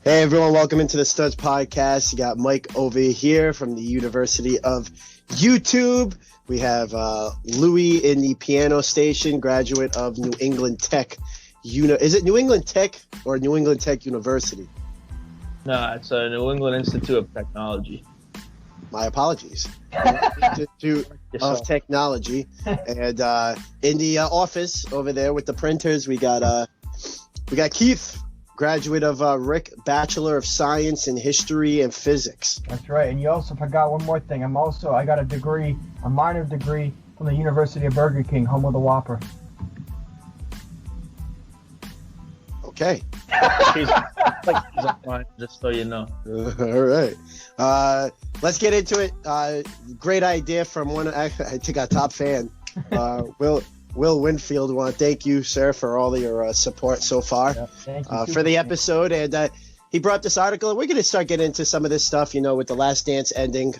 Hey everyone, welcome into the Studs Podcast. You got Mike over here from the University of YouTube. We have Louis in the piano station, graduate of New England Tech. Is it New England Tech or New England Tech University? No, it's a New England Institute of Technology. My apologies. Institute of Technology. And in the office over there with the printers, we got Keith, graduate of Rick, Bachelor of Science in History and Physics. That's right. And you also forgot one more thing. I got a minor degree from the University of Burger King, home of the Whopper. Okay. He's fine, just so you know. All right. Let's get into it. Great idea from I think our top fan, Will Winfield. I want to thank you, sir, for all your support so far Thank you for the episode. And he brought this article. And we're going to start getting into some of this stuff, with The Last Dance ending.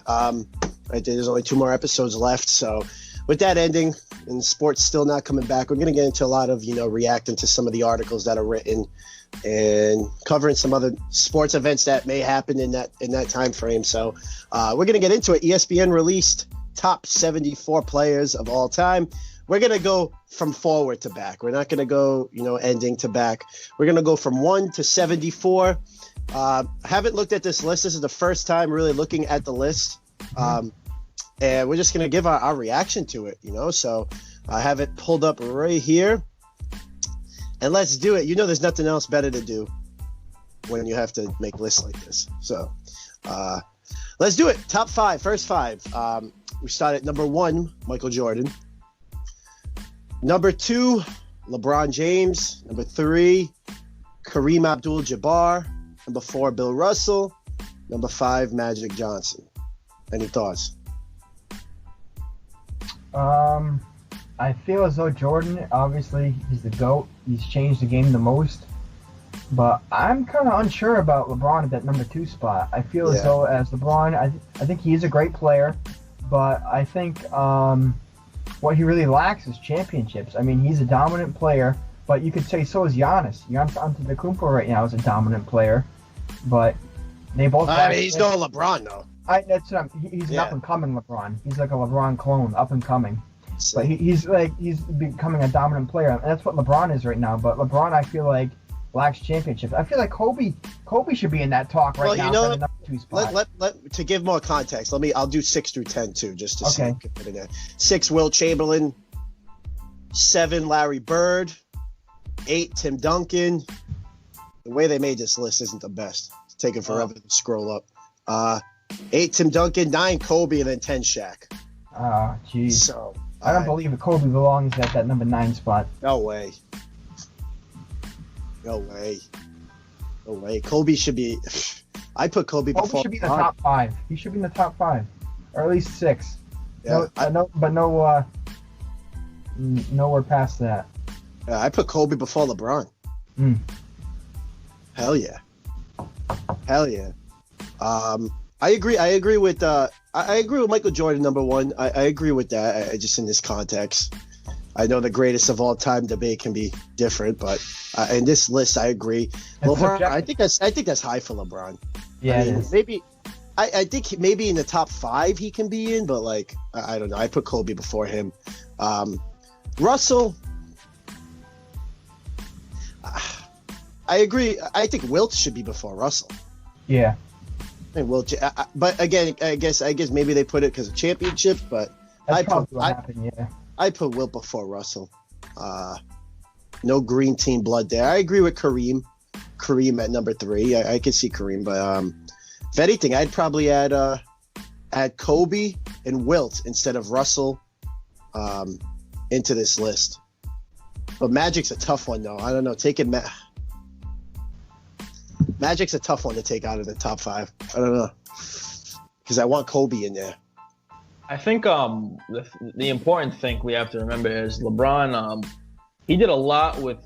There's only 2 more episodes left. So with that ending and sports still not coming back, we're going to get into a lot of, reacting to some of the articles that are written and covering some other sports events that may happen in that time frame. So we're going to get into it. ESPN released top 74 players of all time. We're going to go from forward to back. We're not going to go, ending to back. We're going to go from 1 to 74. I haven't looked at this list. This is the first time really looking at the list. And we're just going to give our reaction to it, So I have it pulled up right here. And let's do it. There's nothing else better to do when you have to make lists like this. So let's do it. Top 5, first 5. We start at number 1, Michael Jordan. Number 2, LeBron James. Number 3, Kareem Abdul-Jabbar. Number 4, Bill Russell. Number 5, Magic Johnson. Any thoughts? I feel as though Jordan, obviously, he's the GOAT. He's changed the game the most. But I'm kind of unsure about LeBron at that number 2 spot. I feel as though as LeBron, I think he's a great player. But I think what he really lacks is championships. I mean, he's a dominant player, but you could say so is Giannis. Giannis Antetokounmpo right now is a dominant player, but they both. He's no LeBron though. He's an up and coming LeBron. He's like a LeBron clone, up and coming. But he's becoming a dominant player, and that's what LeBron is right now. But LeBron, I feel like, lacks championships. I feel like Kobe should be in that talk right now for the number 2 spot. To give more context, I'll do 6 through 10 too, just to see. 6, Wilt Chamberlain. 7, Larry Bird. 8, Tim Duncan. The way they made this list isn't the best. It's taking forever to scroll up. 8, Tim Duncan. 9, Kobe, and then 10, Shaq. Oh, jeez. So I don't believe that Kobe belongs at that number 9 spot. No way. Kobe should be. I put Kobe before. Kobe should be in the top 5. He should be in the top 5, or at least 6. Yeah, nowhere past that. I put Kobe before LeBron. Hell yeah. I agree with Michael Jordan, number 1. I agree with that. I just in this context. I know the greatest of all time debate can be different, but in this list, I agree. LeBron, I think that's high for LeBron. Yeah, it is. Maybe I think maybe in the top 5 he can be in, but I don't know. I put Kobe before him. Russell, I agree. I think Wilt should be before Russell. Yeah. I think Wilt, but again, I guess maybe they put it because of championships, but That's probably what happened. Yeah. I put Wilt before Russell. No green team blood there. I agree with Kareem. Kareem at number 3. I could see Kareem, but if anything, I'd probably add Kobe and Wilt instead of Russell into this list. But Magic's a tough one, though. I don't know. Magic's a tough one to take out of the top 5. I don't know, because I want Kobe in there. I think the important thing we have to remember is LeBron. He did a lot with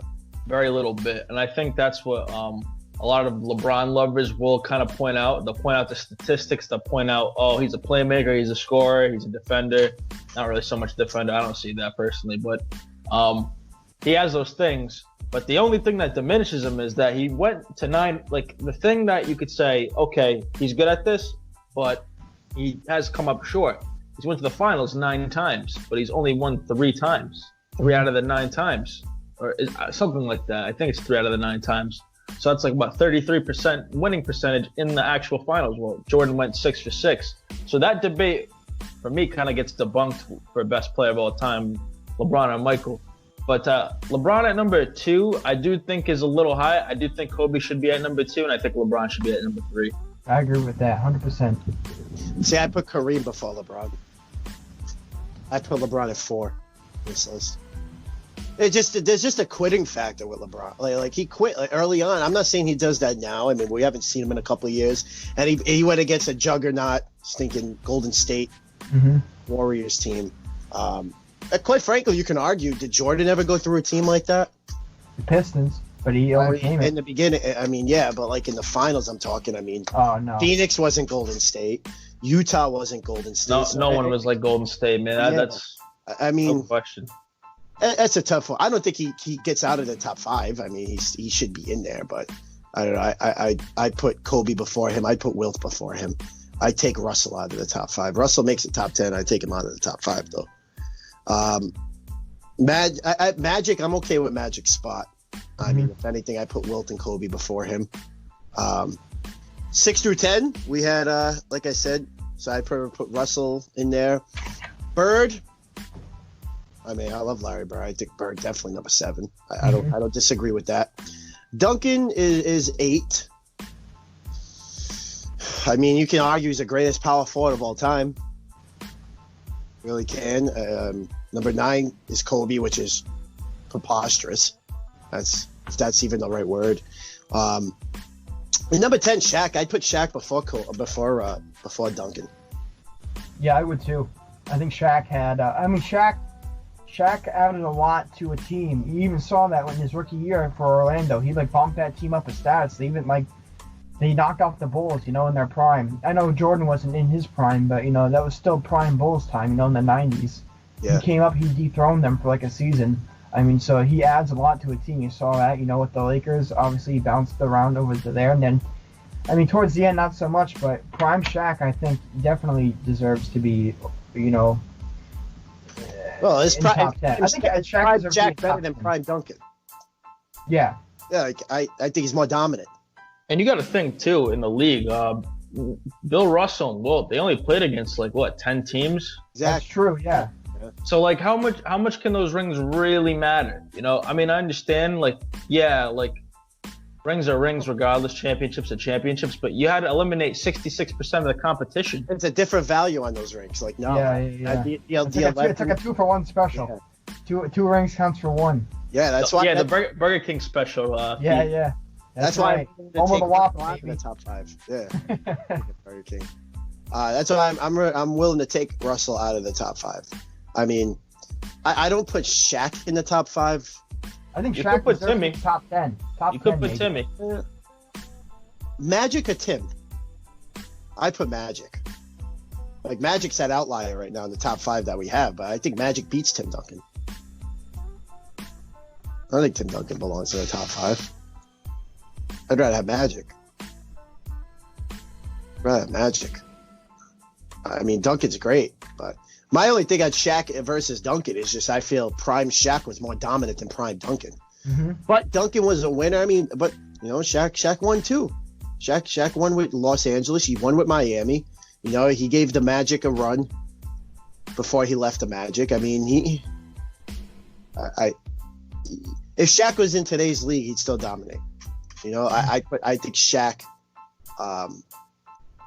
very little bit, and I think that's what a lot of LeBron lovers will kind of point out. They'll point out the statistics. They'll point out, oh, he's a playmaker, he's a scorer, he's a defender. Not really so much defender. I don't see that personally, but he has those things. But the only thing that diminishes him is that he went to 9. Like, the thing that you could say, okay, he's good at this, but he has come up short. He's went to the finals 9 times, but he's only won 3 times. 3 out of the 9 times. Or something like that. I think it's 3 out of the 9 times. So that's like about 33% winning percentage in the actual finals. Well, Jordan went 6 for 6. So that debate, for me, kind of gets debunked for best player of all time, LeBron or Michael. But LeBron at number 2, I do think is a little high. I do think Kobe should be at number 2, and I think LeBron should be at number 3. I agree with that, 100%. See, I put Kareem before LeBron. I put LeBron at 4 in this list. There's just a quitting factor with LeBron. Like he quit early on. I'm not saying he does that now. I mean, we haven't seen him in a couple of years, and he went against a juggernaut, stinking Golden State Warriors team. Quite frankly, you can argue, did Jordan ever go through a team like that? The Pistons, but he overcame it. In the beginning, I mean, yeah, but like in the finals, I'm talking, I mean, oh, no. Phoenix wasn't Golden State. Utah wasn't Golden State. No one was like Golden State, man. That's I mean, no question. That's a tough one. I don't think he gets out of the top 5. I mean, he should be in there, but I don't know. I put Kobe before him. I put Wilt before him. I take Russell out of the top 5. Russell makes the top 10. I take him out of the top 5 though. Magic, I'm okay with Magic's spot. I mean, if anything, I put Wilt and Kobe before him. 6 through 10, we had like I said, so I put Russell in there. Bird. I mean, I love Larry Bird. I think Bird definitely number 7. I don't disagree with that. Duncan is 8. I mean, you can argue he's the greatest power forward of all time. Really can. Number 9 is Kobe, which is preposterous. If that's even the right word. And number 10, Shaq. I'd put Shaq before Duncan. Yeah, I would too. I think Shaq had. Shaq added a lot to a team. You even saw that in his rookie year for Orlando. He bumped that team up in stats. They knocked off the Bulls, in their prime. I know Jordan wasn't in his prime, but that was still prime Bulls time, in the 90s. Yeah. He came up, he dethroned them for a season. I mean, so he adds a lot to a team. You saw that, with the Lakers. Obviously, he bounced around over to there, and then, I mean, towards the end, not so much, but prime Shaq, I think, definitely deserves to be, well, his top 10. I think Shaq better than prime Duncan. Yeah. Yeah, I think he's more dominant. And you got to think too in the league. Bill Russell and Wilt, they only played against 10 teams. Exactly. That's true. Yeah. So how much can those rings really matter? I mean, I understand. Rings are rings regardless. Championships are championships. But you had to eliminate 66% of the competition. It's a different value on those rings. Yeah. It's like a 2-for-1 special. Yeah. Two rings counts for 1. Yeah, that's why. Yeah, the Burger King special. Yeah. That's why I'm take the Whopper in the top 5. Yeah, Burger King. That's why I'm willing to take Russell out of the top 5. I mean, I don't put Shaq in the top 5. I think Shaq put Timmy top 10. You could put Timmy. Magic or Tim? I put Magic. Magic's that outlier right now in the top 5 that we have, but I think Magic beats Tim Duncan. I think Tim Duncan belongs in the top 5. I'd rather have Magic. I mean, Duncan's great, but my only thing on Shaq versus Duncan is just I feel prime Shaq was more dominant than prime Duncan. But Duncan was a winner. I mean, but Shaq won too. Shaq won with Los Angeles. He won with Miami. He gave the Magic a run before he left the Magic. I mean, if Shaq was in today's league, he'd still dominate. I think Shaq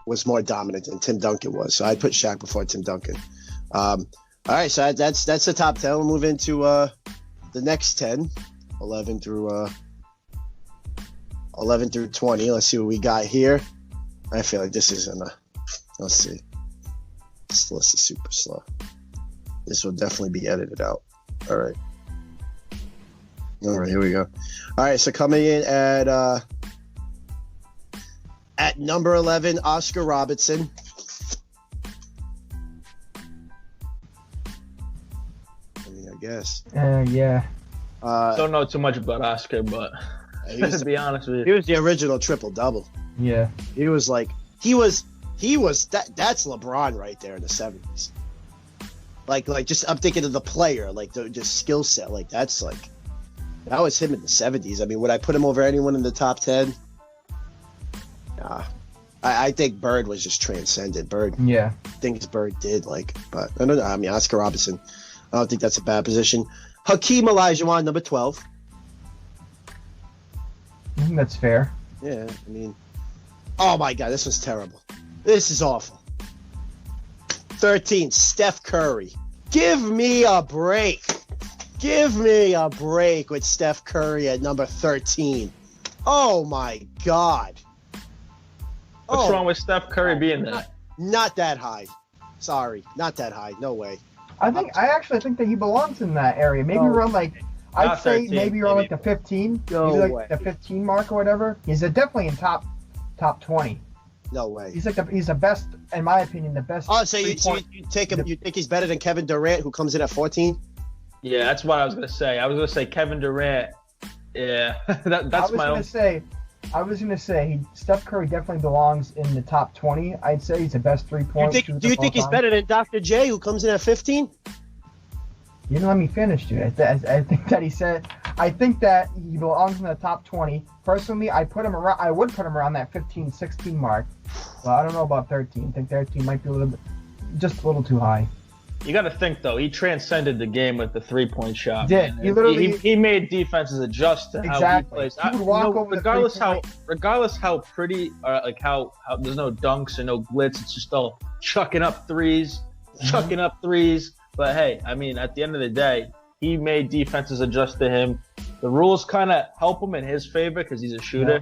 was more dominant than Tim Duncan was. So I put Shaq before Tim Duncan. All right, so that's the top 10. We'll move into the next 10, 11 through 20. Let's see what we got here. I feel like this isn't let's see. This list is super slow. This will definitely be edited out. All right, here we go. All right, so coming in at number 11, Oscar Robertson. I mean, I guess. Yeah. Don't know too much about Oscar, but to be honest with you, he was the original triple-double. Yeah. He was that's LeBron right there in the 70s. Like just I'm thinking of the player, like the just skill set, like that was him in the 70s. I mean, would I put him over anyone in the top 10? Nah. I think Bird was just transcended. Bird. Yeah. Things Bird did, but I don't know. I mean, Oscar Robertson. I don't think that's a bad position. Hakeem Olajuwon, number 12. I think that's fair. Yeah, I mean, oh my God, this was terrible. This is awful. 13, Steph Curry. Give me a break. Give me a break with Steph Curry at number 13. Oh my God. What's wrong with Steph Curry being there? Not that high. Sorry, not that high. No way. I actually think that he belongs in that area. Maybe around I'd say 13, maybe around the 15. No maybe way. The 15 mark or whatever. He's definitely in top 20. No way. He's the best, in my opinion, the best. Oh, so you take him? You think he's better than Kevin Durant, who comes in at 14? Yeah, that's what I was gonna say. I was gonna say Kevin Durant. Yeah, that's my own. I was gonna say Steph Curry definitely belongs in the top 20. I'd say he's the best three-point shooter. Do you think he's better than Dr. J, who comes in at 15? You didn't let me finish, dude. I think that he said. I think that he belongs in the top 20. Personally, I would put him around that 15, 16 mark. Well, I don't know about 13. I think 13 might be just a little too high. You got to think though. He transcended the game with the 3-point shot. Did Man. he literally? He made defenses adjust to how he plays. He would walk over regardless how pretty or how there's no dunks or no glitz. It's just all chucking up threes. But hey, I mean, at the end of the day, he made defenses adjust to him. The rules kind of help him in his favor because he's a shooter. Yeah.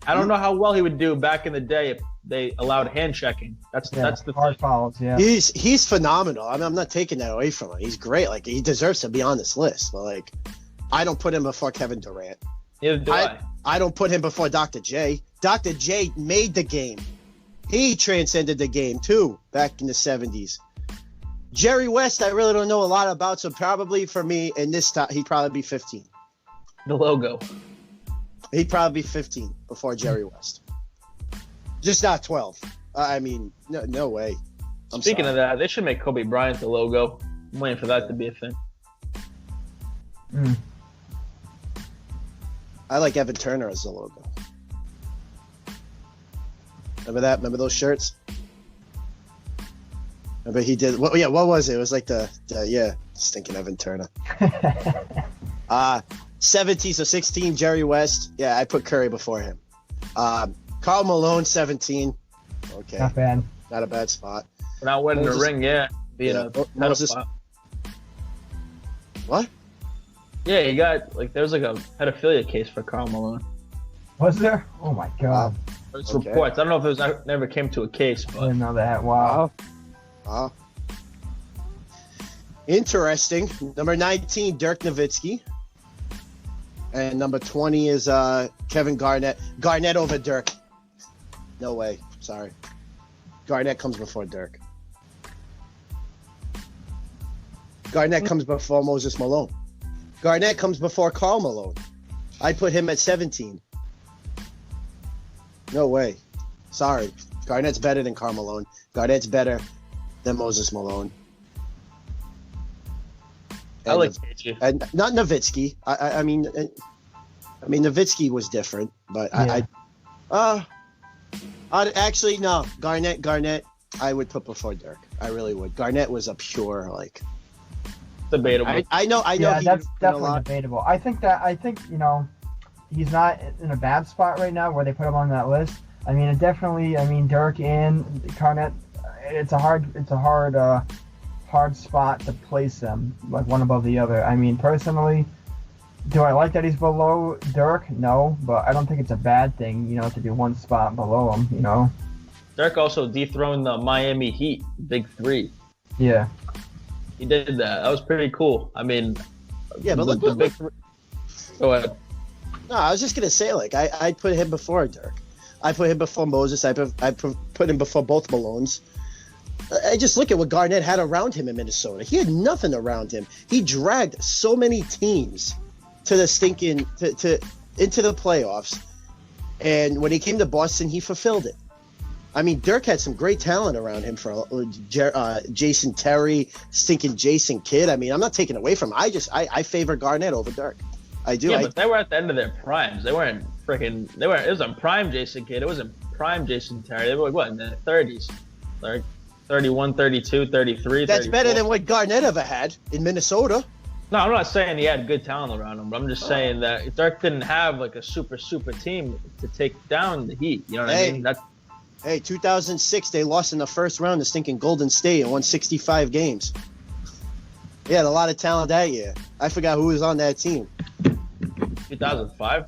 I don't know how well he would do back in the day if they allowed hand checking. That's the hard fouls. Yeah, he's phenomenal. I mean, I'm not taking that away from him. He's great. He deserves to be on this list. But I don't put him before Kevin Durant. Neither do I. I don't put him before Dr. J. Dr. J made the game. He transcended the game too back in the 70s. Jerry West, I really don't know a lot about, so probably for me in this time, he'd probably be 15. The logo. He'd probably be 15 before Jerry West. Just not 12. I mean, no way. Speaking of that, they should make Kobe Bryant the logo. I'm waiting for that to be a thing. I like Evan Turner as the logo. Remember that? Remember those shirts? Remember he did. What was it? It was like stinking Evan Turner. 17, so 16, Jerry West. Yeah, I put Curry before him. Karl Malone, 17. Okay. Not bad. Not a bad spot. We're not winning the ring yet. Moses. What? Yeah, he got there was a pedophilia case for Karl Malone. Was there? Oh my God. There's reports. I don't know if it never came to a case, but I didn't know that. Wow. Interesting. Number 19, Dirk Nowitzki. And number 20 is Kevin Garnett. Garnett over Dirk. No way. Sorry. Garnett comes before Dirk. Garnett comes before Moses Malone. Garnett comes before Karl Malone. I put him at 17. No way. Sorry. Garnett's better than Karl Malone. Garnett's better than Moses Malone. I like KG. And not Nowitzki. I mean, Nowitzki was different, but yeah. I'd actually no. Garnett, I would put before Dirk. I really would. Garnett was a pure debatable. I know. Yeah, that's definitely debatable. I think he's not in a bad spot right now where they put him on that list. I mean, Dirk and Garnett. It's a hard spot to place them, one above the other. I mean, personally, do I like that he's below Dirk? No, but I don't think it's a bad thing, to be one spot below him, Dirk also dethroned the Miami Heat, Big Three. Yeah. He did that. That was pretty cool. I mean, yeah, but look. Big Three. Go ahead. No, I was just gonna say, I put him before Dirk. I put him before Moses. I put him before both Malones. I just look at what Garnett had around him in Minnesota. He had nothing around him. He dragged so many teams to the stinking to into the playoffs, and when he came to Boston, he fulfilled it. I mean, Dirk had some great talent around him for Jason Terry, stinking Jason Kidd. I mean, I'm not taking away from him. I favor Garnett over Dirk. I do. Yeah, but they were at the end of their primes. They weren't freaking. It was on prime Jason Kidd. It wasn't prime Jason Terry. They were like, what, in their 30s, like 31, 32, 33. That's 34. better than what Garnett ever had in Minnesota. No, I'm not saying he had good talent around him, but I'm just saying that Dirk didn't have like a super team to take down the Heat. You know what I mean? Hey, 2006, they lost in the first round to stinking Golden State and won 65 games. He had a lot of talent that year. I forgot who was on that team. 2005?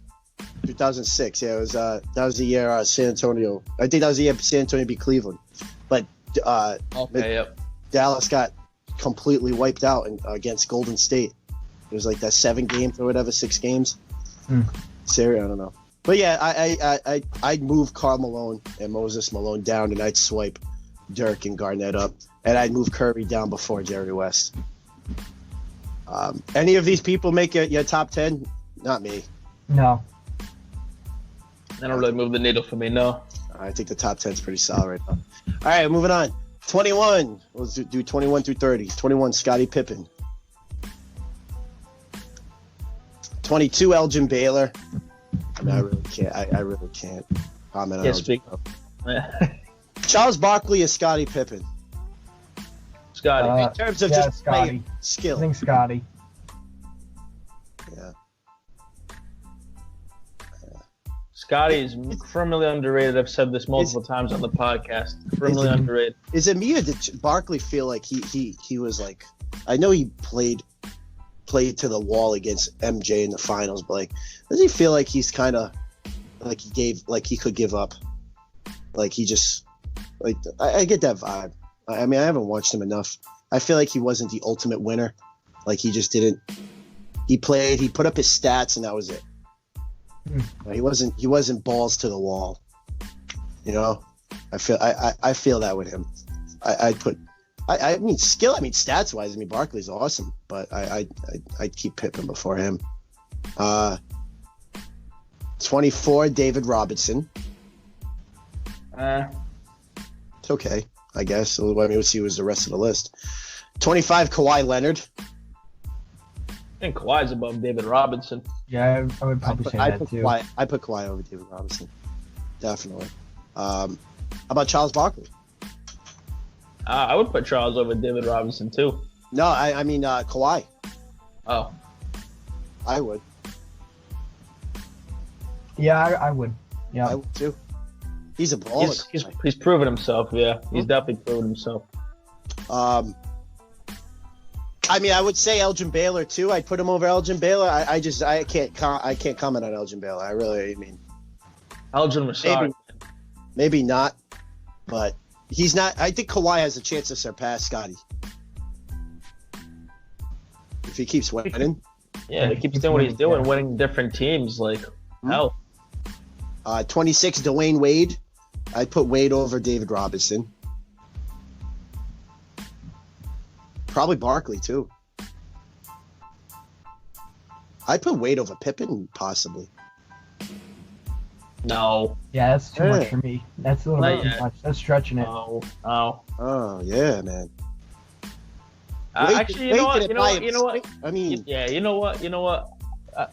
2006, yeah. It was that was the year San Antonio. I think that was the year San Antonio beat Cleveland. But Dallas got completely wiped out against Golden State. It was like that 7 games or whatever, 6 games. Series, I don't know. But yeah, I'd move Karl Malone and Moses Malone down, and I'd swipe Dirk and Garnett up, and I'd move Curry down before Jerry West. Any of these people make your top 10? Not me. No. They don't really move the needle for me, no. I think the top 10 is pretty solid right now. All right, moving on. 21. Let's do 21 through 30. 21, Scottie Pippen. 22, Elgin Baylor. I mean, I really can't. I really can't comment on speak. Charles Barkley is Scottie Pippen. Scottie. In terms of just Scottie. Skill. I think Scottie. Yeah. Scotty's criminally underrated. I've said this multiple times on the podcast. Criminally underrated. Is it me or did Barkley feel like he was like? I know he played to the wall against MJ in the finals, but like, does he feel like he's kind of like he could give up? Like he just like I get that vibe. I mean, I haven't watched him enough. I feel like he wasn't the ultimate winner. Like he just didn't. He played. He put up his stats, and that was it. He wasn't balls to the wall. You know, I feel that with him. I mean skill. I mean stats wise. I mean Barkley's awesome, but I'd keep Pippen before him. 24, David Robertson. It's okay, I guess. So, I mean, we'll see who's the rest of the list. 25, Kawhi Leonard. I think Kawhi's above David Robinson. Yeah, I would probably say that too. I put Kawhi over David Robinson, definitely. How about Charles Barkley? I would put Charles over David Robinson too. No, I mean Kawhi. Oh, I would. Yeah, I would. Yeah, I would too. He's a baller. He's proven himself. Yeah, he's definitely proven himself. I mean, I would say Elgin Baylor too. I'd put him over Elgin Baylor. I can't comment on Elgin Baylor. I mean, Elgin was sorry. Maybe not, but he's not. I think Kawhi has a chance to surpass Scottie if he keeps winning. Yeah, he keeps doing what he's doing, winning different teams. Like hell. 26, Dwayne Wade. I'd put Wade over David Robinson. Probably Barkley too. I'd put Wade over Pippen, possibly. No. Yeah, that's too much for me. That's a little bit too much. That's stretching it. Oh yeah, man. Actually, you know what? I mean, yeah, you know what?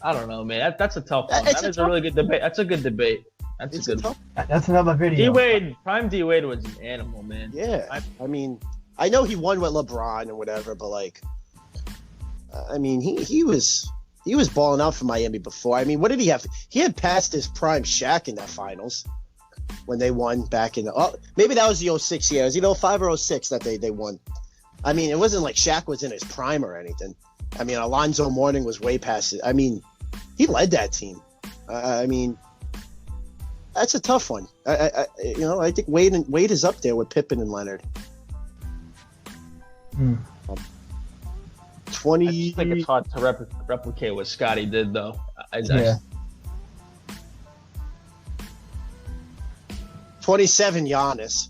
I don't know, man. That's a tough one. That is a really good debate. That's a good debate. That's a good. That's another video. D-Wade, prime D-Wade was an animal, man. Yeah, I mean, I know he won with LeBron and whatever, but like, I mean, he was balling out for Miami before. I mean, what did he have? He had passed his prime Shaq in that finals when they won back in the. Maybe that was the 06 year. It was either 05 or 06 that they won. I mean, it wasn't like Shaq was in his prime or anything. I mean, Alonzo Mourning was way past it. I mean, he led that team. I mean, that's a tough one. I think Wade is up there with Pippen and Leonard. 20. I think it's hard to replicate what Scottie did, though. Yeah. 27, Giannis.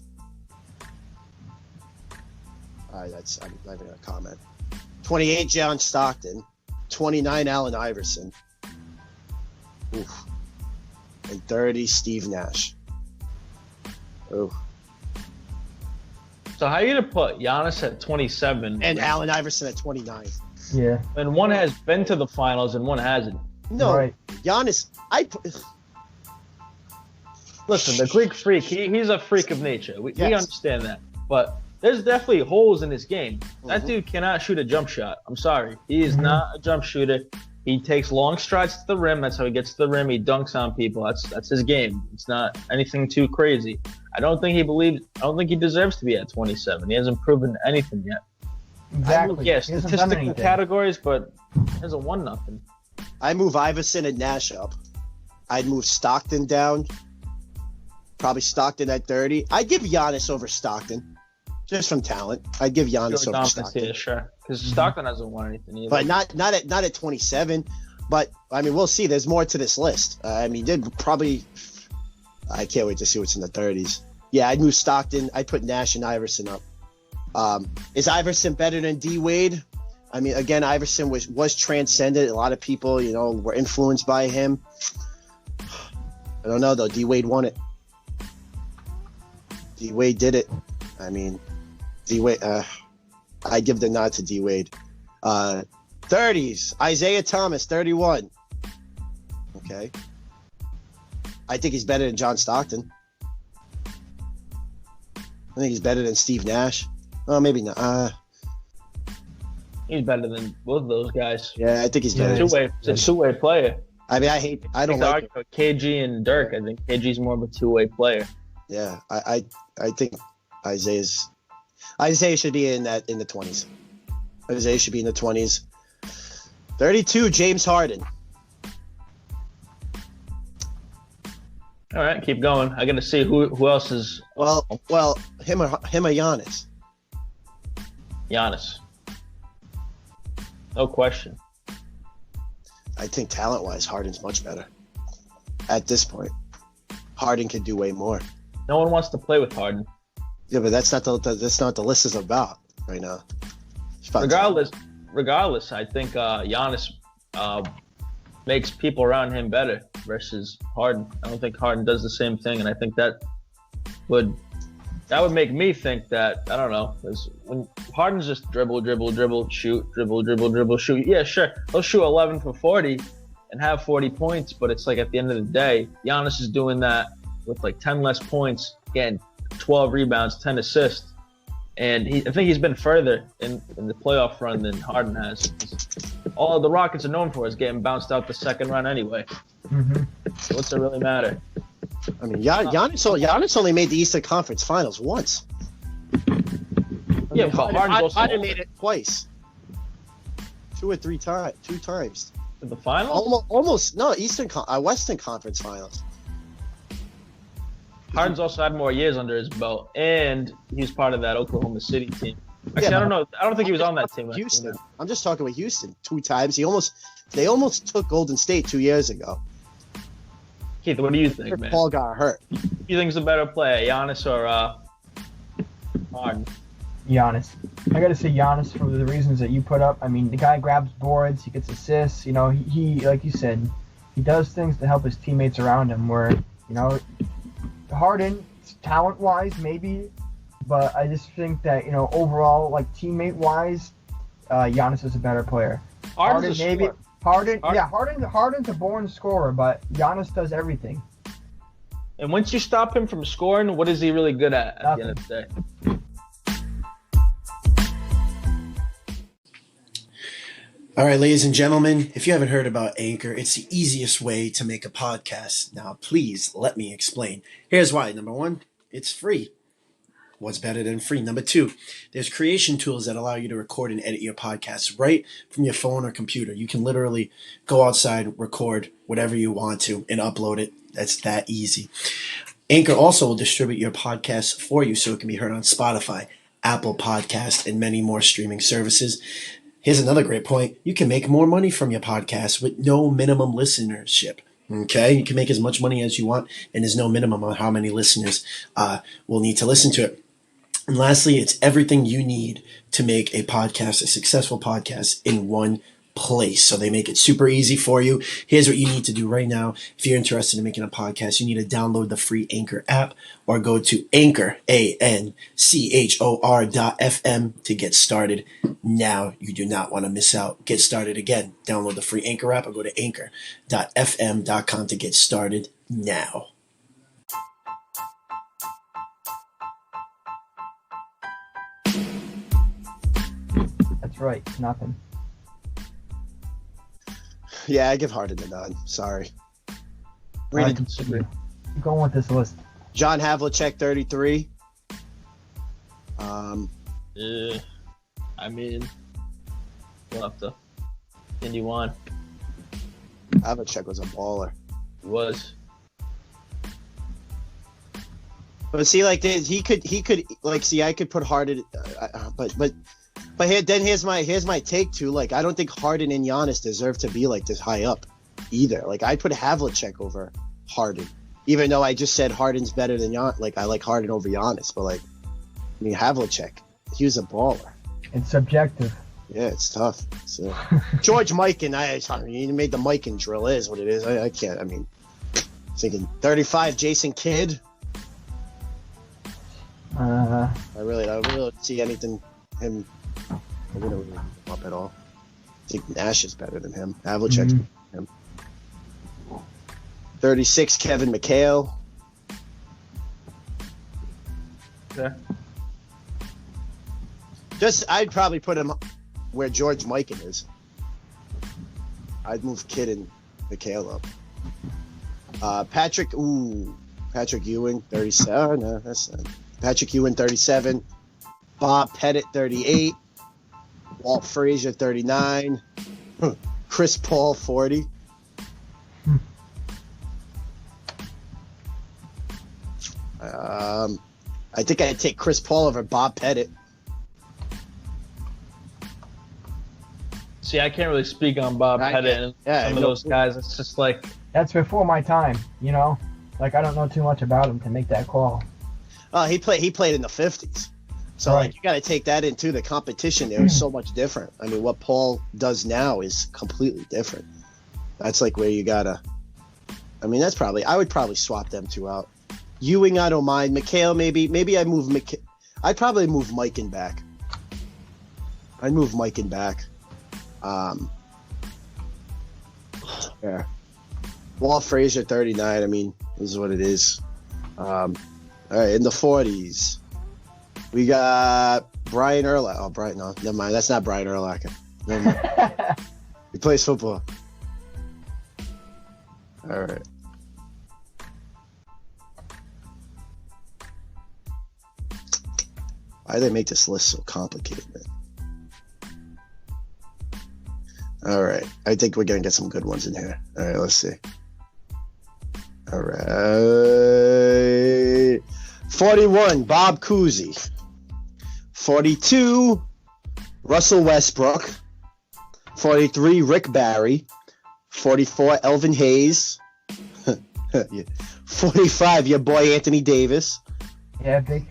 I'm not even gonna comment. 28, John Stockton. 29, Allen Iverson. Oof. And 30, Steve Nash. Ooh. So how are you going to put Giannis at 27? And Allen Iverson at 29. Yeah. And one has been to the finals and one hasn't. No, Right. Giannis, Listen, the Greek freak, he's a freak of nature. We Yes. understand that. But there's definitely holes in his game. That Mhm. dude cannot shoot a jump shot. I'm sorry. He is not a jump shooter. He takes long strides to the rim. That's how he gets to the rim. He dunks on people. That's his game. It's not anything too crazy. I don't think he deserves to be at 27. He hasn't proven anything yet. Exactly. Yes, He hasn't done statistical anything. categories, but he hasn't won nothing. I move Iverson and Nash up. I'd move Stockton down. Probably Stockton at 30. I'd give Giannis over Stockton, just from talent. I'd give Giannis over Stockton, Yeah, sure. Because Stockton hasn't won anything either. but not at 27. But I mean, we'll see. There's more to this list. I mean, did probably. I can't wait to see what's in the 30s. Yeah, I'd move Stockton. I'd put Nash and Iverson up. Is Iverson better than D Wade? I mean, again, Iverson was transcendent. A lot of people, were influenced by him. I don't know though. D Wade won it. D Wade did it. I mean, D Wade. I give the nod to D Wade. 30s. Isaiah Thomas, 31. Okay. I think he's better than John Stockton. I think he's better than Steve Nash. Oh, maybe not. He's better than both of those guys. Yeah, I think he's better. It's a two-way player. I mean, I don't like. KG and Dirk. I think KG's more of a two-way player. Yeah, I think Isaiah should be in the 20s. Isaiah should be in the 20s. 32, James Harden. All right, keep going. I got to see who else is. Well, him or Giannis. Giannis. No question. I think talent-wise, Harden's much better. At this point, Harden can do way more. No one wants to play with Harden. Yeah, but that's not what the list is about right now. Regardless, I think Giannis makes people around him better versus Harden. I don't think Harden does the same thing, and I think that would make me think that, I don't know, because when Harden's just dribble, shoot, dribble, shoot. Yeah, sure, he'll shoot 11 for 40 and have 40 points, but it's like at the end of the day, Giannis is doing that with like 10 less points, getting 12 rebounds, 10 assists. And I think he's been further in the playoff run than Harden has. All the Rockets are known for is getting bounced out the second round anyway. Mm-hmm. So what's it really matter? I mean, Giannis only made the Eastern Conference Finals once. Yeah, but Harden made it twice. Two times. In the finals? Almost no, Western Conference Finals. Harden's also had more years under his belt, and he's part of that Oklahoma City team. Actually, I don't know. I don't think he was on that team. Houston. I'm just talking about Houston 2 times. They almost took Golden State 2 years ago. Keith, what do you think, man? Paul got hurt. Who do you think is a better player, Giannis or Harden? Giannis. I got to say Giannis for the reasons that you put up. I mean, the guy grabs boards, he gets assists. He like you said, he does things to help his teammates around him. Where Harden, talent-wise, maybe, but I just think that overall, like teammate-wise, Giannis is a better player. Harden's a born scorer, but Giannis does everything. And once you stop him from scoring, what is he really good at the end of the day? All right, ladies and gentlemen, if you haven't heard about Anchor, it's the easiest way to make a podcast. Now, please let me explain. Here's why. Number 1, it's free. What's better than free? Number 2, there's creation tools that allow you to record and edit your podcasts right from your phone or computer. You can literally go outside, record whatever you want to, and upload it. That's that easy. Anchor also will distribute your podcasts for you so it can be heard on Spotify, Apple Podcasts, and many more streaming services. Here's another great point. You can make more money from your podcast with no minimum listenership. Okay? You can make as much money as you want, and there's no minimum on how many listeners will need to listen to it. And lastly, it's everything you need to make a podcast, a successful podcast, in one place. So they make it super easy for you. Here's what you need to do right now. If you're interested in making a podcast, you need to download the free Anchor app or go to Anchor, ANCHOR.FM to get started now. You do not want to miss out. Get started again. Download the free Anchor app or go to anchor.fm.com to get started now. That's right. Nothing. Yeah, I give Harden the nod. Sorry. Really disagree. Keep going with this list. John Havlicek, 33. Yeah. I mean, we'll have to continue on. Havlicek was a baller. He was. But see, like he could like see. I could put Harden, but here's my take too. Like I don't think Harden and Giannis deserve to be like this high up either. Like I put Havlicek over Harden, even though I just said Harden's better than Giannis. Like I like Harden over Giannis, but like I mean Havlicek, he was a baller. It's subjective. Yeah, it's tough. So George Mikan, he made the Mikan drill. Is what it is. I can't. I mean, thinking 35, Jason Kidd. I really don't see anything him. We don't really up at all. I think Nash is better than him. Havlicek's better than him. 36, Kevin Mchale. Yeah. I'd probably put him where George Mikan is. I'd move Kidd and Mchale up. Patrick Ewing, 37. No, that's not. Patrick Ewing, 37. Bob Pettit, 38. Walt Frazier, 39. Chris Paul, 40. I think I'd take Chris Paul over Bob Pettit. See, I can't really speak on Bob Pettit and some of those guys. It's just like... That's before my time, you know? Like, I don't know too much about him to make that call. He played in the 50s. So, right. Like, you got to take that into the competition there is so much different. I mean, what Paul does now is completely different. That's like where you got to... I mean, I would probably swap them two out. Ewing, I don't mind. Mchale, maybe I move Mchale. I'd probably move Mikan back. Yeah. Walt Frazier, 39. I mean, this is what it is. All right, in the 40s, we got Brian Urlacher. Oh, Brian, no, never mind. That's not Brian Urlacher. Never mind. He plays football. All right. Why do they make this list so complicated, man? All right. I think we're going to get some good ones in here. All right, let's see. All right. 41, Bob Cousy. 42, Russell Westbrook. 43, Rick Barry. 44, Elvin Hayes. 45, your boy Anthony Davis. Yeah, big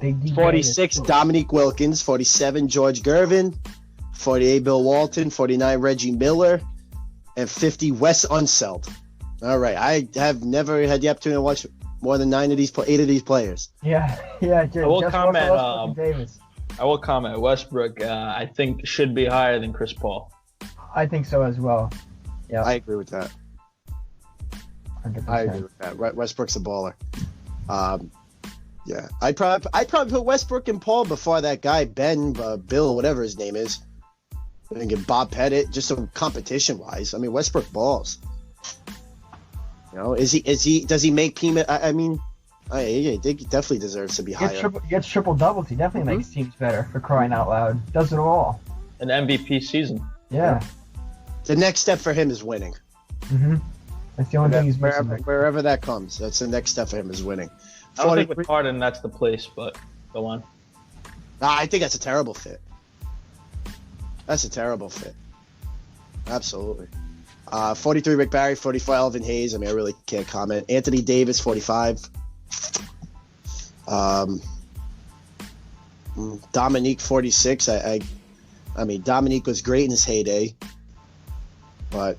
D 46, Davis. Dominique Wilkins. 47, George Gervin. 48, Bill Walton. 49, Reggie Miller. And 50, Wes Unseld. All right. I have never had the opportunity to watch more than 8 of these players. Yeah. I will comment. Davis. I will comment. Westbrook, I think, should be higher than Chris Paul. I think so as well. Yeah. I agree with that. 100%. I agree with that. Westbrook's a baller. Yeah. I'd probably put Westbrook and Paul before that guy, Bill, whatever his name is. I think Bob Pettit, just some competition wise. I mean, Westbrook balls. You know, does he make Pima? I mean, he definitely deserves to be higher. He gets triple doubles. He definitely makes teams better, for crying out loud. Does it all. An MVP season. Yeah. The next step for him is winning. Mm-hmm. That's the only thing he's missing. Wherever that comes, that's the next step for him is winning. I don't think with Harden that's the place, but go on. I think that's a terrible fit. Absolutely. 43, Rick Barry. 44, Elvin Hayes. I mean, I really can't comment. Anthony Davis, 45. Dominique, 46. I mean, Dominique was great in his heyday. But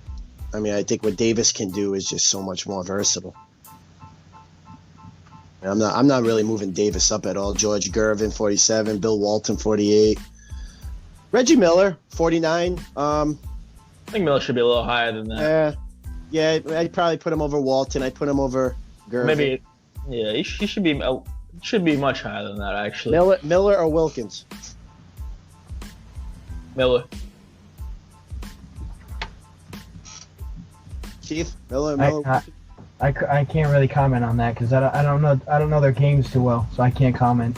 I mean, I think what Davis can do is just so much more versatile. I'm not really moving Davis up at all. George Gervin, 47. Bill Walton, 48. Reggie Miller, 49. I think Miller should be a little higher than that. Yeah, I'd probably put him over Walton. I'd put him over Gervin. Maybe, yeah, he should be much higher than that, actually. Miller or Wilkins? Miller. Keith? Miller? I can't really comment on that because I don't know their games too well, so I can't comment.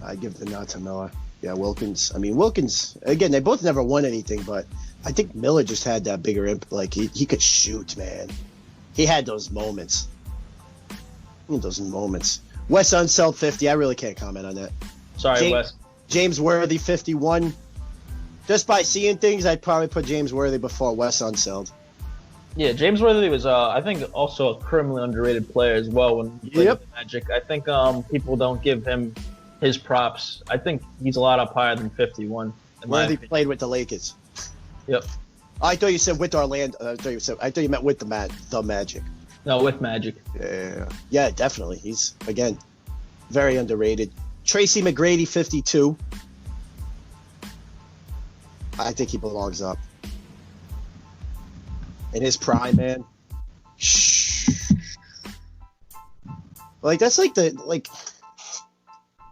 I give the nod to Miller. Yeah, Wilkins. I mean, Wilkins, again, they both never won anything, but I think Miller just had that bigger impact. Like, he could shoot, man. He had those moments. Wes Unseld, 50. I really can't comment on that. Sorry, Wes. James Worthy, 51. Just by seeing things, I'd probably put James Worthy before Wes Unseld. Yeah, James Worthy was, I think, also a criminally underrated player as well when he played with the Magic. I think people don't give him his props. I think he's a lot up higher than 51. Worthy played with the Lakers. Yep. I thought you said with Orlando. I thought you meant with the Magic. No, with Magic. Yeah, definitely. He's, again, very underrated. Tracy McGrady, 52. I think he belongs up. In his prime, man. Like, that's like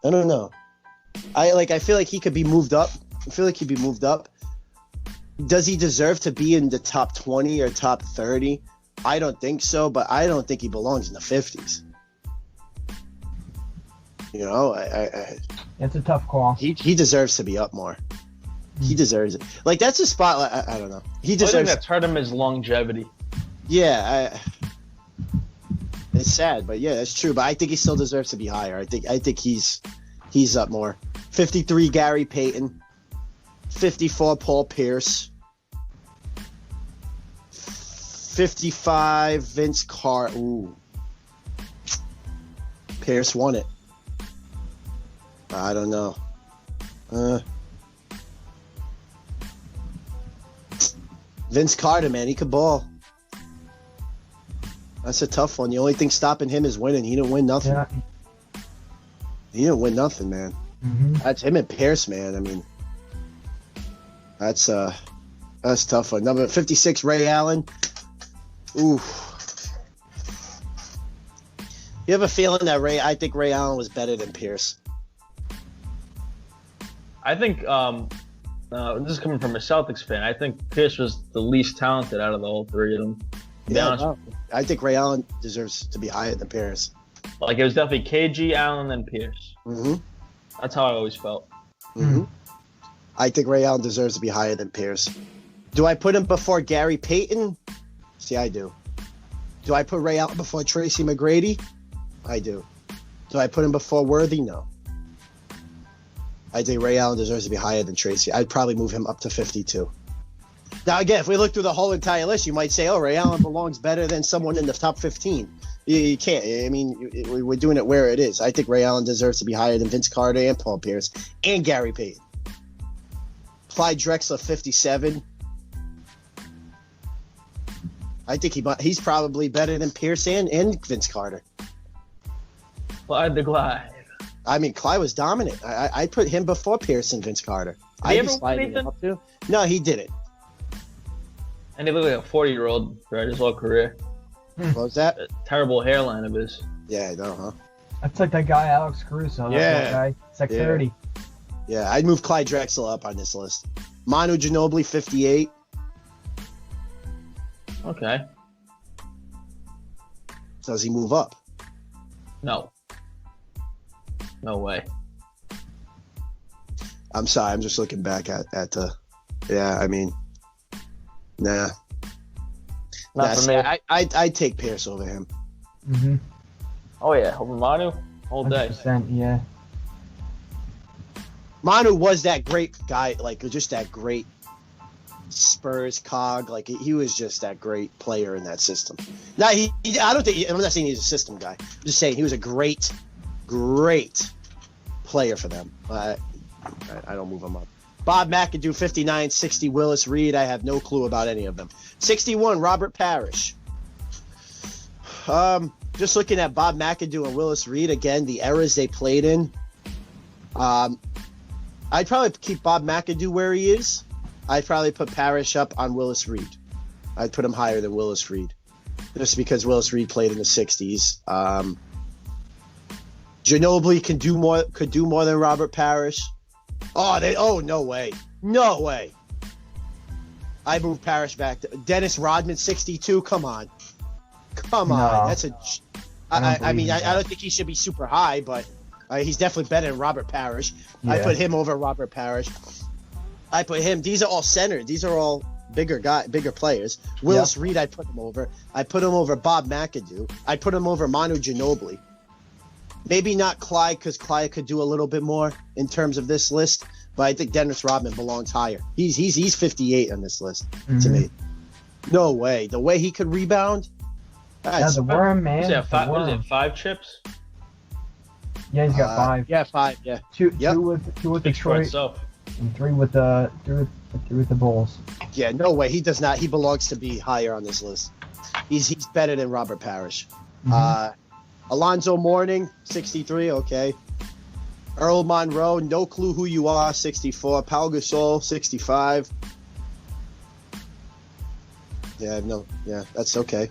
I don't know. I feel like he could be moved up. I feel like he'd be moved up. Does he deserve to be in the top 20 or top 30? I don't think so, but I don't think he belongs in the 50s. You know, it's a tough call. He deserves to be up more. He deserves it. Like, that's a spot. I don't know. He deserves. I think that's hurt him his longevity. Yeah, it's sad, but yeah, that's true. But I think he still deserves to be higher. I think he's up more. 53, Gary Payton. 54, Paul Pierce. 55, Vince Carter. Ooh, Pierce won it. I don't know. Vince Carter, man, he could ball. That's a tough one. The only thing stopping him is winning. He didn't win nothing. Yeah. He didn't win nothing, man. Mm-hmm. That's him and Pierce, man. I mean, that's tough one. Number 56, Ray Allen. Ooh. You have a feeling that I think Ray Allen was better than Pierce. I think, this is coming from a Celtics fan, I think Pierce was the least talented out of the whole three of them. I think Ray Allen deserves to be higher than Pierce. Like, it was definitely KG, Allen, and Pierce. Mm-hmm. That's how I always felt. Mm-hmm. I think Ray Allen deserves to be higher than Pierce. Do I put him before Gary Payton? See, I do. Do I put Ray Allen before Tracy McGrady? I do. Do I put him before Worthy? No. I think Ray Allen deserves to be higher than Tracy. I'd probably move him up to 52. Now, again, if we look through the whole entire list, you might say, oh, Ray Allen belongs better than someone in the top 15. You can't. I mean, we're doing it where it is. I think Ray Allen deserves to be higher than Vince Carter and Paul Pierce and Gary Payton. Clyde Drexler, 57. I think he's probably better than Pierce and Vince Carter. Clyde the Glide. I mean, Clyde was dominant. I put him before Pierce and Vince Carter. Did he ever win anything? No, he didn't. And he looked like a 40-year-old throughout his whole career. What was that? A terrible hairline of his. Yeah, I know, huh? That's like that guy, Alex Caruso. That guy. It's like 30. Yeah, I'd move Clyde Drexler up on this list. Manu Ginobili, 58. Okay. Does he move up? No. No way. I'm sorry. I'm just looking back at the. Yeah, I mean, nah. Not for me. I'd take Pierce over him. Mm-hmm. Oh yeah, over Manu all day. 100%, yeah. Manu was that great guy, like just that great Spurs cog. Like he was just that great player in that system. Now I don't think. I'm not saying he's a system guy. I'm just saying he was a great player for them. I don't move him up. Bob McAdoo, 59. 60, Willis Reed. I have no clue about any of them. 61, Robert Parrish. Just looking at Bob McAdoo and Willis Reed, again, the eras they played in. I'd probably keep Bob McAdoo where he is. I'd probably put Parrish up on Willis Reed. I'd put him higher than Willis Reed. Just because Willis Reed played in the 60s. Ginobili could do more than Robert Parrish. No way. No way. I moved Parrish back to Dennis Rodman, 62. Come on. Come on. That's a. I don't think he should be super high, but he's definitely better than Robert Parrish. Yeah. I put him over Robert Parrish. I put him. These are all centers. These are all bigger players. Willis Reed, I put him over. I put him over Bob McAdoo. I put him over Manu Ginobili. Maybe not Clyde, because Clyde could do a little bit more in terms of this list, but I think Dennis Rodman belongs higher. He's 58 on this list to me. No way. The way he could rebound. The worm, man. Was it 5 chips? Yeah, he's got 5. Yeah, 5. Yeah. Two with Detroit, and 3 with the Bulls. Yeah, no way. He does not. He belongs to be higher on this list. He's better than Robert Parrish. Alonzo Mourning, 63. Okay. Earl Monroe, no clue who you are, 64. Pau Gasol, 65. Yeah, no. Yeah, that's okay.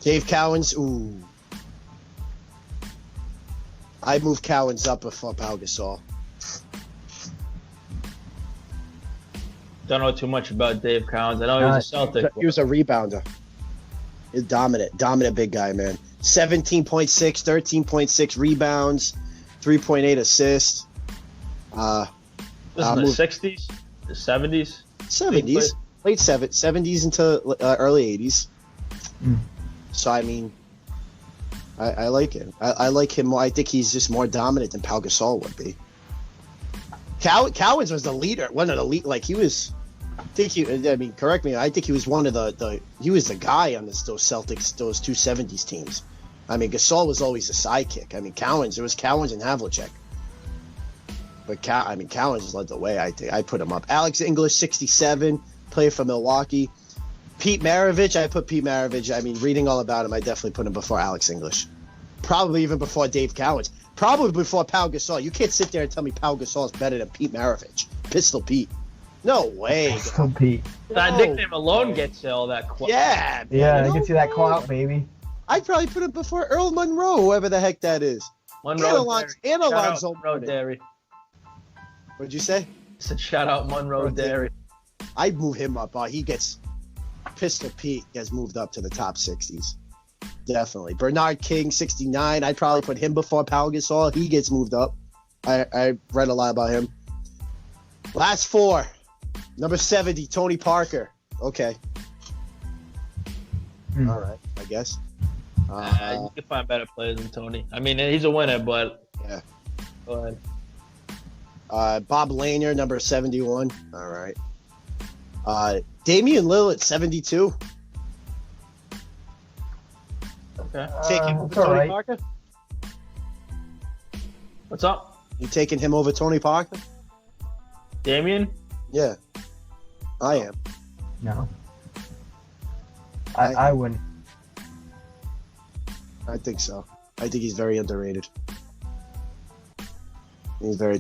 Dave Cowens, ooh. I moved Cowens up before Pau Gasol. Don't know too much about Dave Cowens. I know he was a Celtic. He was a rebounder. He's dominant big guy, man. 17.6, 13.6 rebounds, 3.8 assists. This is in the 60s? The 70s? 70s. Late 70s into early 80s. So, I mean, I like him. I like him more. I think he's just more dominant than Pau Gasol would be. Cowens was the leader. One of the lead. Like, he was... correct me. I think he was one of he was the guy on those Celtics, those two 70s teams. I mean, Gasol was always a sidekick. I mean, it was Cowens and Havlicek. But Cowens just led the way. I think I put him up. Alex English, 67, played for Milwaukee. Pete Maravich, I put Pete Maravich. I mean, reading all about him, I definitely put him before Alex English. Probably even before Dave Cowens. Probably before Pau Gasol. You can't sit there and tell me Pau Gasol is better than Pete Maravich. Pistol Pete. No way. Pistol Pete. That nickname alone gets you all that clout. Yeah. Yeah, it gets you that clout, baby. I'd probably put him before Earl Monroe, whoever the heck that is. Monroe Dairy. What'd you say? I said shout out Monroe Dairy. I'd move him up. Pistol Pete gets moved up to the top 60s. Definitely. Bernard King, 69. I'd probably put him before Pau Gasol. He gets moved up. I read a lot about him. Last 4. Number 70, Tony Parker. Okay. All right, I guess. You can find better players than Tony. I mean, he's a winner, but... Yeah. Go ahead. Bob Lanier, number 71. All right. Damian Lillard, 72. Okay. Taking over Tony Parker? What's up? You taking him over Tony Parker? Damian? Yeah. I am. No. I wouldn't. I think so. I think he's very underrated.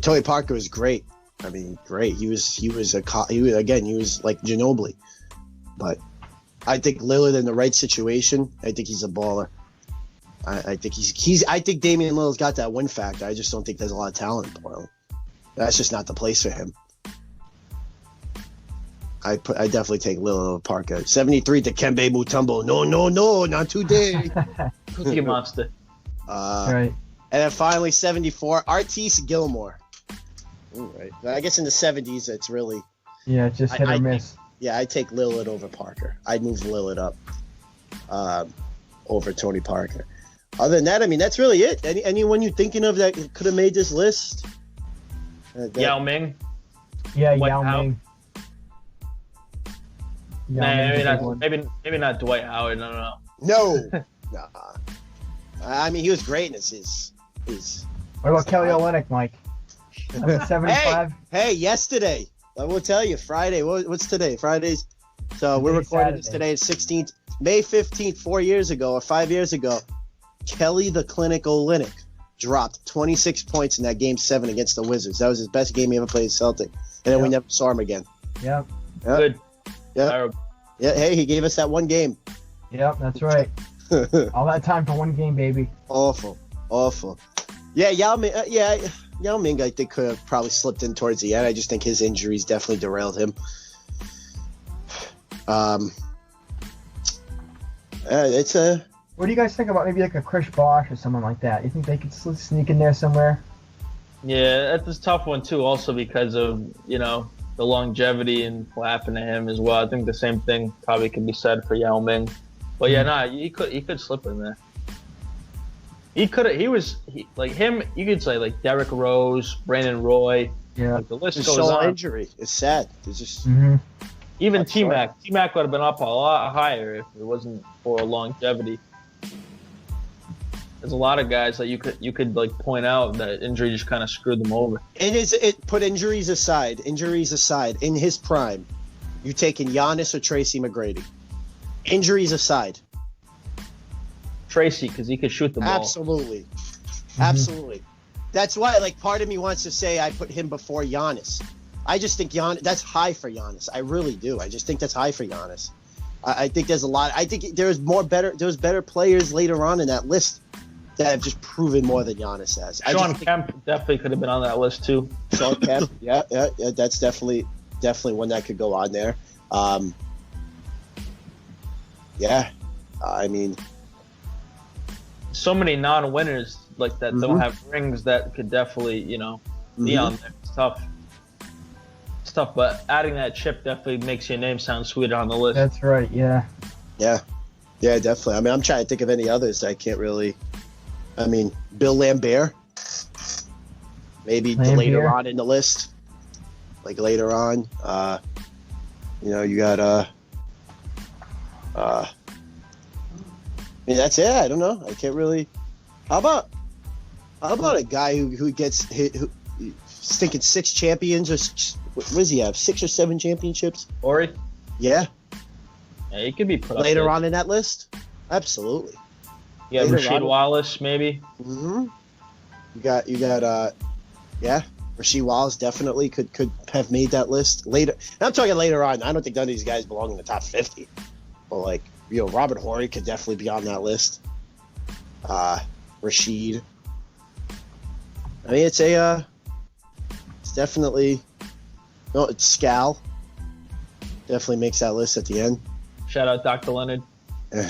Tony Parker was great. I mean, great. He was like Ginobili. But I think Lillard in the right situation, I think he's a baller. I think I think Damian Lillard's got that win factor. I just don't think there's a lot of talent in Portland. That's just not the place for him. I definitely take Lillard over Parker. 73, Dikembe Mutombo. No, not today. Cookie Monster. Right. And then finally 74, Artise Gilmore. All right. I guess in the 70s, it's really... Yeah, just hit or miss. I take Lillard over Parker. I'd move Lillard up over Tony Parker. Other than that, I mean, that's really it. Anyone you thinking of that could have made this list? Yao Ming? Yeah, Yao Ming. Maybe not Dwight Howard. No. Nah. I mean, he was great in his What about Kelly Olynyk, Mike? That's a 75. Hey, yesterday. I will tell you, Friday. What's today? Friday's. So we're recording this today. It's 16th, May 15th, 4 years ago or 5 years ago. Kelly the Clinic Olynyk dropped 26 points in that Game 7 against the Wizards. That was his best game he ever played as Celtic. And then we never saw him again. Yep. Good. Yeah. Yeah. Hey, he gave us that one game. Yep, that's right. All that time for one game, baby. Awful. Yeah, Yao Ming, I think, could have probably slipped in towards the end. I just think his injuries definitely derailed him. It's a. What do you guys think about maybe like a Chris Bosh or someone like that? You think they could sneak in there somewhere? Yeah, that's a tough one too. Also because of the longevity and what happened to him as well. I think the same thing probably could be said for Yao Ming. But yeah, he could slip in there. You could say like Derrick Rose, Brandon Roy. Yeah. Like the list It's goes so on. injury. It's sad. It's just. Even T-Mac. T-Mac would have been up a lot higher if it wasn't for longevity. There's a lot of guys that you could like point out that injury just kind of screwed them over. And put injuries aside, in his prime, you taking Giannis or Tracy McGrady? Injuries aside. Tracy, because he could shoot the ball. Absolutely. That's why, like, part of me wants to say I put him before Giannis. I just think that's high for Giannis. I really do. I just think that's high for Giannis. I think there's a lot. I think there's better players later on in that list that have just proven more than Giannis has. Sean Kemp definitely could have been on that list too. Sean Kemp, yeah, that's definitely one that could go on there. I mean, so many non-winners like that don't have rings that could definitely be on there. It's tough, but adding that chip definitely makes your name sound sweeter on the list. That's right. Yeah, definitely. I mean, I'm trying to think of any others. I can't really. I mean, Bill Lambert, maybe later on in the list, like later on. You got I mean, that's it. I don't know. I can't really. How about a guy who gets hit, who's thinking 6 champions or what does he have? 6 or 7 championships? Ori? Yeah, he could be put up later there. on in that list. Absolutely. Yeah, Rasheed Wallace maybe. You got Rasheed Wallace definitely could have made that list later. And I'm talking later on. I don't think none of these guys belong in the top 50. But like, Robert Horry could definitely be on that list. Rasheed. I mean, it's definitely. No, it's Scal. Definitely makes that list at the end. Shout out Dr. Leonard.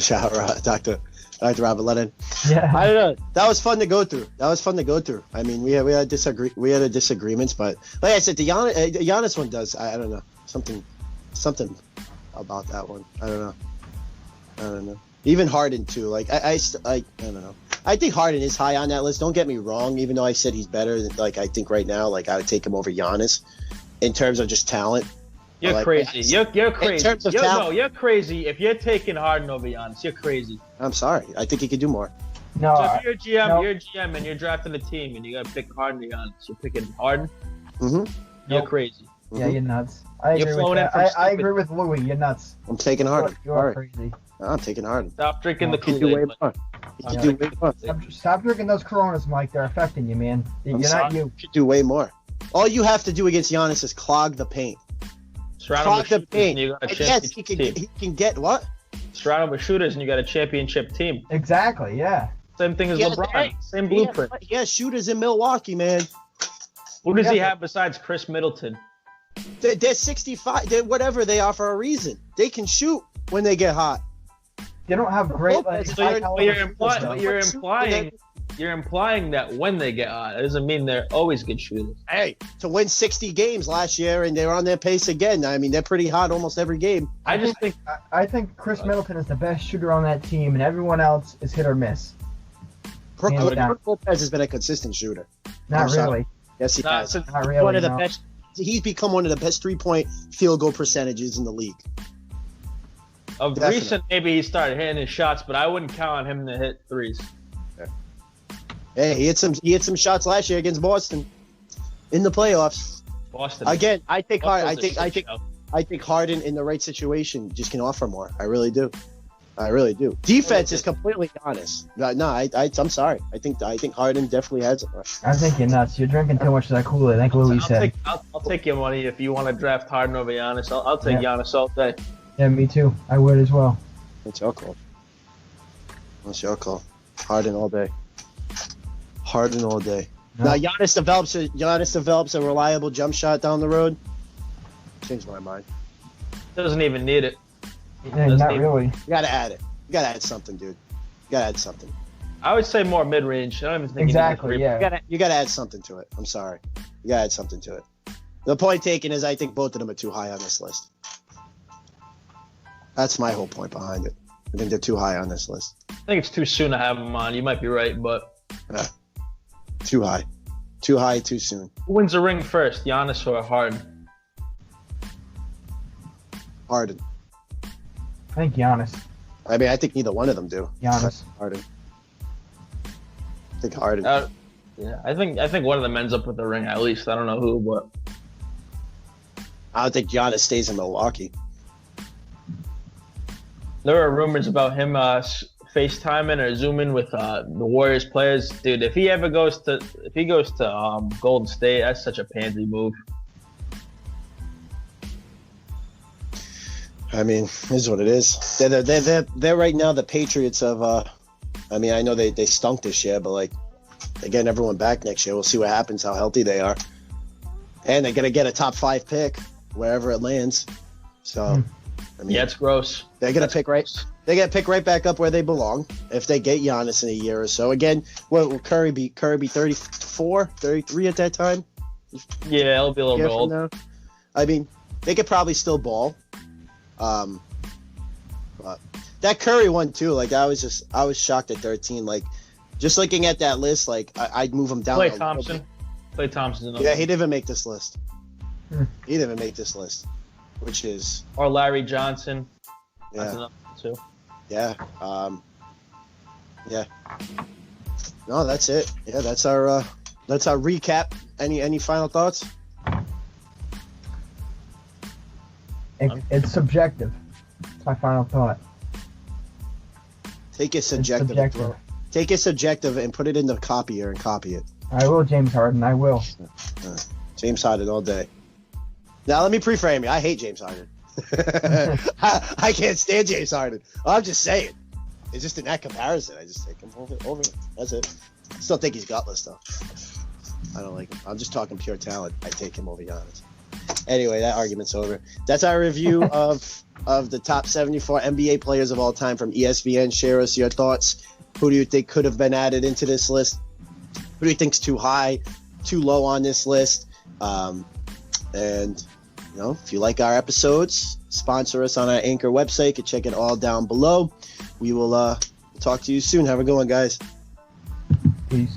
Shout out Dr. Robert Leonard. Yeah. I don't know. That was fun to go through. I mean, we had disagreements, but like I said, the Giannis one does. I don't know, something about that one. I don't know. Even Harden too. Like I don't know. I think Harden is high on that list. Don't get me wrong. Even though I said he's better, like I think right now, like I would take him over Giannis in terms of just talent. You're crazy. You're crazy. In terms of talent, no, you're crazy. If you're taking Harden over Giannis, you're crazy. I'm sorry. I think he could do more. No. So if you're a GM and you're drafting a team and you got to pick Harden or Giannis, you're picking Harden. You're crazy. Yeah, you're nuts. I agree with that. I agree with Louis. You're nuts. I'm taking Harden. You're crazy. I'm taking Harden. Stop drinking the Kool-Aid. You can do way more. Stop drinking those Coronas, Mike. They're affecting you, man. You're not you. You could do way more. All you have to do against Giannis is clog the paint. Clog the paint. Yes, he can get what? Surround him with shooters, and you got a championship team. Exactly. Yeah. Same thing as LeBron. Same blueprint. Yeah, shooters in Milwaukee, man. Who does he have besides Chris Middleton? They're 65. They're whatever they are for a reason. They can shoot when they get hot. They don't have great. You're implying that when they get hot, it doesn't mean they're always good shooters. Hey, to win 60 games last year and they're on their pace again. I mean, they're pretty hot almost every game. I think Chris Middleton is the best shooter on that team, and everyone else is hit or miss. Brook Lopez has been a consistent shooter. Not really. Yes, he has. Not really. One of the best. He's become one of the best 3-point field goal percentages in the league. Of recent, maybe he started hitting his shots, but I wouldn't count on him to hit threes. Hey, he hit some shots last year against Boston. in the playoffs. Boston. Again, I think Boston's I think Harden in the right situation just can offer more. I really do. Defense is completely honest. No, I'm sorry. I think Harden definitely has it. I think you're nuts. You're drinking too much of that Kool-Aid. Like Louis said. I'll take your money if you want to draft Harden over Giannis. I'll take Giannis all day. Yeah, me too. I would as well. What's your call? Harden all day. No. Now Giannis develops a reliable jump shot down the road. Changed my mind. Doesn't even need it. Yeah, not really. You gotta add it. You gotta add something, dude. You gotta add something. I would say more mid-range. I don't even think exactly. Yeah. You gotta add something to it. I'm sorry. You gotta add something to it. The point taken is I think both of them are too high on this list. That's my whole point behind it. I think they're too high on this list. I think it's too soon to have them on. You might be right, but too high, too soon. Who wins the ring first, Giannis or Harden? Harden. I think Giannis. I mean, I think neither one of them do. Giannis. Harden. I think Harden. Yeah, I think one of them ends up with the ring at least. I don't know who, but I don't think Giannis stays in Milwaukee. There are rumors about him FaceTiming or Zooming with the Warriors players. Dude, if he goes to Golden State, that's such a pansy move. I mean, this is what it is. They're right now the Patriots of. I mean, I know they stunk this year, but like, they're getting everyone back next year. We'll see what happens, how healthy they are, and they're gonna get a top 5 pick wherever it lands. So, I mean, yeah, it's gross. They're gonna pick right. They're gonna pick right back up where they belong if they get Giannis in a year or so. Again, what will Curry be? Curry be 34, 33 at that time? Yeah, it'll be a little bit old. Now. I mean, they could probably still ball. But that Curry one too, like I was shocked at 13. Like, just looking at that list, like I'd move him down. Klay Thompson's yeah, he didn't even make this list. He didn't even make this list, which is or Larry Johnson. Yeah. That's another too. Yeah. Yeah. No, that's it. Yeah, that's our recap. Any final thoughts? It's subjective. That's my final thought. Take it subjective. Take it subjective and put it in the copier and copy it. I will, James Harden. I will. James Harden all day. Now let me pre-frame you. I hate James Harden. I can't stand James Harden. I'm just saying. It's just in that comparison. I just take him over. That's it. I still think he's gutless though. I don't like him. I'm just talking pure talent. I take him over Giannis. Anyway, that argument's over. That's our review of the top 74 NBA players of all time from ESPN. Share us your thoughts. Who do you think could have been added into this list? Who do you think's too high, too low on this list? And if you like our episodes, sponsor us on our Anchor website. You can check it all down below. We will talk to you soon. Have a good one, guys. Peace.